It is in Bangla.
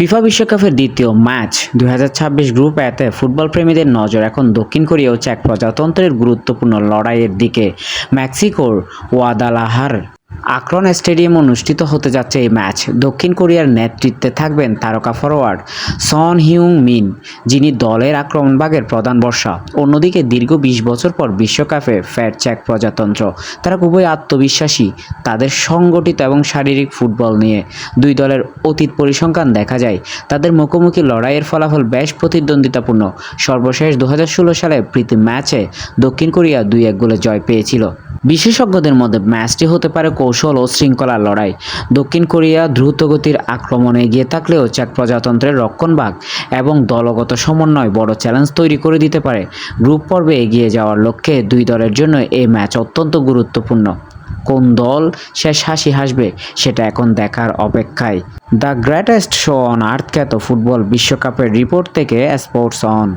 ফিফা বিশ্বকাপের দ্বিতীয় ম্যাচ ২০২৬ গ্রুপ এতে ফুটবল প্রেমীদের নজর এখন দক্ষিণ কোরিয়া ও চেক প্রজাতন্ত্রের গুরুত্বপূর্ণ লড়াইয়ের দিকে। মেক্সিকোর ওয়াদালাহার আকরন স্টেডিয়ামে অনুষ্ঠিত হতে যাচ্ছে এই ম্যাচ। দক্ষিণ কোরিয়ার নেতৃত্বে থাকবেন তারকা ফরোয়ার্ড সন হিউং মিন, যিনি দলের আক্রমণভাগের প্রধান ভরসা। অন্যদিকে দীর্ঘ ২০ বছর পর বিশ্বকাপে ফের চেক প্রজাতন্ত্র। তারা খুবই আত্মবিশ্বাসী তাদের সংগঠিত এবং শারীরিক ফুটবল নিয়ে। দুই দলের অতীত পরিসংখ্যান দেখা যায়, তাদের মুখোমুখি লড়াইয়ের ফলাফল বেশ প্রতিদ্বন্দ্বিতাপূর্ণ। সর্বশেষ ২০১৬ সালে প্রীতি ম্যাচে দক্ষিণ কোরিয়া ২-১ গোলে জয় পেয়েছিল। বিশেষজ্ঞদের মধ্যে ম্যাচটি হতে পারে কৌশল ও শৃঙ্খলার লড়াই। দক্ষিণ কোরিয়া দ্রুতগতির আক্রমণে এগিয়ে থাকলেও চেক প্রজাতন্ত্রের রক্ষণভাগ এবং দলগত সমন্বয় বড় চ্যালেঞ্জ তৈরি করে দিতে পারে। গ্রুপ পর্বে এগিয়ে যাওয়ার লক্ষ্যে দুই দলের জন্য এই ম্যাচ অত্যন্ত গুরুত্বপূর্ণ। কোন দল শেষ হাসি হাসবে সেটা এখন দেখার অপেক্ষায়। The greatest show on earth খ্যাত ফুটবল বিশ্বকাপের রিপোর্ট থেকে স্পোর্টস অন।